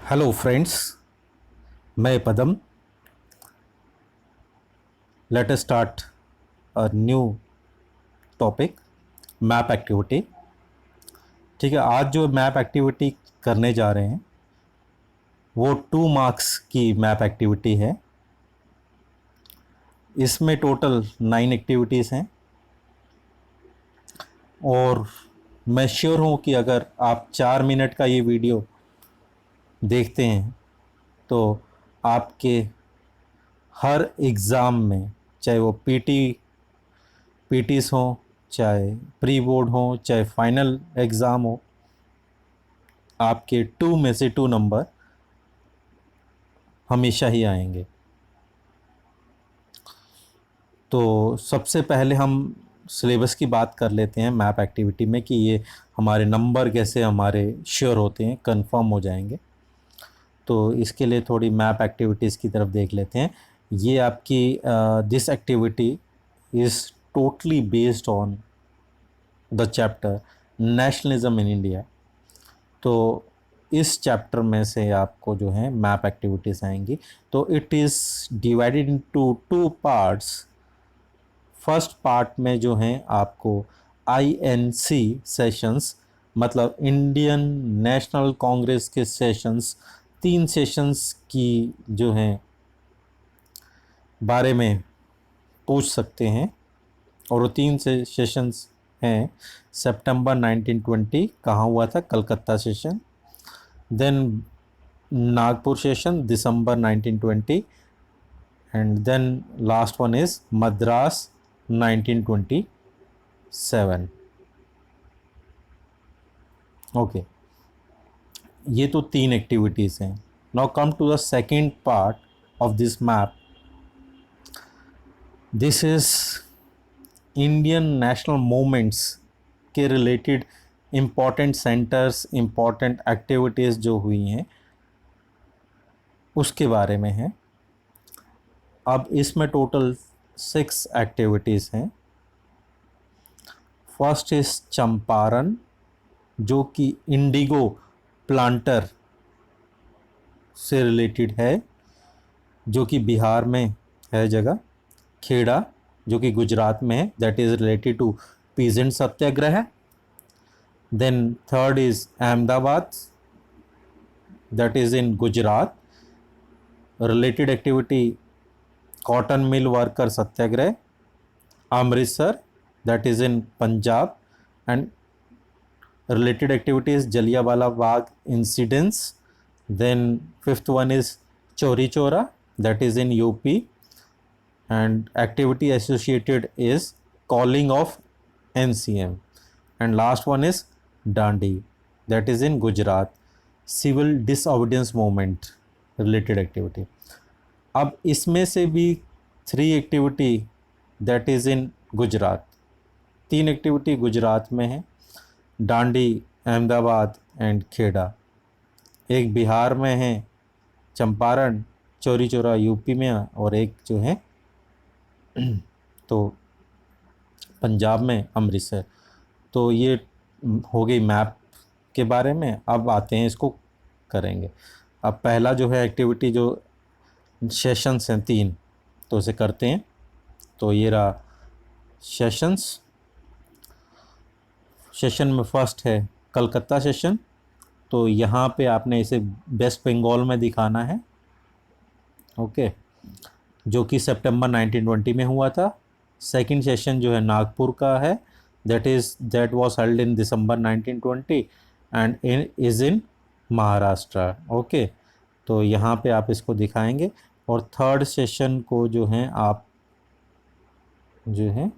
Hello friends, मैं Padam. Let us start a new topic, map activity. ठीक है, आज जो मैप एक्टिविटी करने जा रहे हैं वो 2 मार्क्स की मैप एक्टिविटी है। इसमें टोटल 9 एक्टिविटीज़ हैं और मैं श्योर हूँ कि अगर आप 4 मिनट का ये वीडियो देखते हैं तो आपके हर एग्ज़ाम में, चाहे वो पीटीज़ हों, चाहे प्री बोर्ड हो, चाहे फाइनल एग्ज़ाम हो, आपके 2 में से 2 नंबर हमेशा ही आएंगे। तो सबसे पहले हम सिलेबस की बात कर लेते हैं मैप एक्टिविटी में कि ये हमारे नंबर कैसे हमारे श्योर होते हैं, कंफर्म हो जाएंगे। तो इसके लिए थोड़ी मैप एक्टिविटीज़ की तरफ देख लेते हैं। ये आपकी this activity is totally based on the chapter nationalism in India. तो इस चैप्टर में से आपको जो है मैप एक्टिविटीज़ आएंगी। तो it is divided into 2 parts. First part में जो है आपको आईएनसी सेशंस, मतलब इंडियन नेशनल कांग्रेस के सेशंस, 3 सेशंस की जो हैं बारे में पूछ सकते हैं। और वो 3 सेशंस हैं। सितंबर 1920 कहाँ हुआ था? Calcutta session. Then Nagpur session December 1920, and then last one is Madras 1927. Okay, ये तो 3 एक्टिविटीज़ हैं। Now come to the second part of this map. This is Indian national movements के related important centres, important activities जो हुई हैं उसके बारे में है। अब इसमें टोटल 6 एक्टिविटीज़ हैं। फर्स्ट इज चंपारण, जो कि इंडिगो प्लांटर से रिलेटेड है, जो कि बिहार में है जगह। खेड़ा, जो कि गुजरात में है, that is related to peasant satyagraha. Then third is Ahmedabad, that is in Gujarat, related activity cotton mill worker satyagraha. Amritsar, that is in Punjab, and related activities Jallianwala Bagh incidents. Then fifth one is Chori Chora, that is in UP, and activity associated is calling of NCM. And last one is Dandi, that is in Gujarat, civil disobedience movement related activity. अब इसमें से भी 3 activity that is in Gujarat, 3 activity Gujarat में है, डांडी, Ahmedabad and Kheda. एक बिहार में है Champaran, Chauri Chaura UP में, और एक जो है तो पंजाब में अमृतसर। तो ये हो गई मैप के बारे में। अब आते हैं, इसको करेंगे। अब पहला जो है एक्टिविटी, जो सेशंस हैं 3, तो उसे करते हैं। तो ये रहा सेशंस। सेशन में फर्स्ट है कलकत्ता सेशन। तो यहाँ पे आपने इसे वेस्ट बंगाल में दिखाना है, ओके, जो कि सितंबर 1920 में हुआ था। सेकंड सेशन जो है नागपुर का है, that was held in December 1920 and is in Maharashtra. Okay, तो यहाँ पे आप इसको दिखाएंगे। और थर्ड सेशन को जो है आप जो है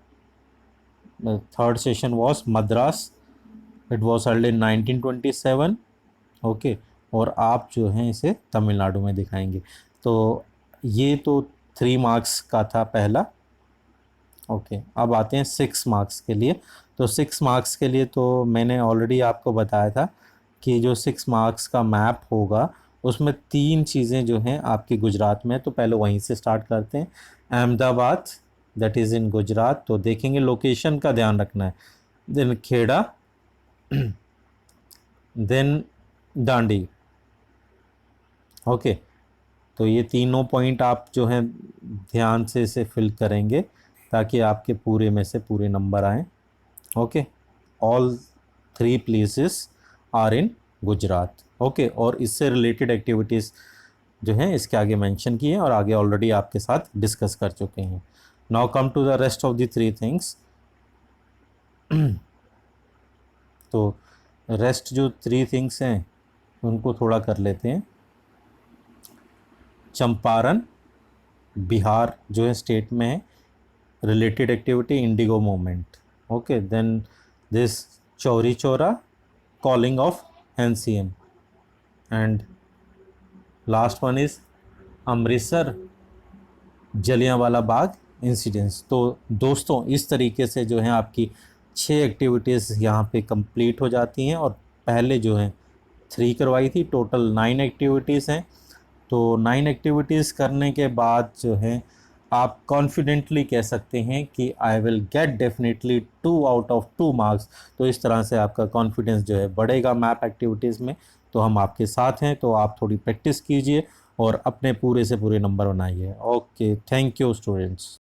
third session was Madras, it was held in 1927। Okay, और आप जो हैं इसे तमिलनाडु में दिखाएंगे। तो ये तो 3 मार्क्स का था पहला। ओके, अब आते हैं 6 मार्क्स के लिए। तो 6 मार्क्स के लिए तो मैंने ऑलरेडी आपको बताया था कि जो 6 मार्क्स का मैप होगा उसमें 3 चीज़ें जो हैं आपकी गुजरात में। तो पहले वहीं से स्टार्ट करते हैं। Ahmedabad, that is in Gujarat, तो देखेंगे लोकेशन का ध्यान रखना है। देन खेड़ा, देन डांडी, ओके, तो ये तीनों पॉइंट आप जो हैं ध्यान से इसे फिल करेंगे ताकि आपके पूरे में से पूरे नंबर आएँ। Okay, all 3 places are in Gujarat. Okay, और इससे रिलेटेड एक्टिविटीज़ जो हैं इसके आगे मेंशन की हैं और आगे ऑलरेडी आपके साथ डिस्कस कर चुके हैं। Now come to the rest of the 3 things. तो रेस्ट जो 3 थिंग्स हैं उनको थोड़ा कर लेते हैं। चंपारण बिहार जो है स्टेट में है, related activity indigo movement. Okay, then this Chauri Chaura calling of NCM, and last one is Amritsar Jallianwala Bagh incidents. तो दोस्तों इस तरीके से जो है आपकी 6 एक्टिविटीज़ यहाँ पे कंप्लीट हो जाती हैं और पहले जो है 3 करवाई थी, टोटल 9 एक्टिविटीज़ हैं। तो 9 एक्टिविटीज़ करने के बाद जो है आप कॉन्फिडेंटली कह सकते हैं कि I will get definitely 2 out of 2 marks. तो इस तरह से आपका कॉन्फिडेंस जो है बढ़ेगा मैप एक्टिविटीज़ में। तो हम आपके साथ हैं, तो आप थोड़ी प्रैक्टिस कीजिए और अपने पूरे से पूरे नंबर बनाइए। Okay, thank you students.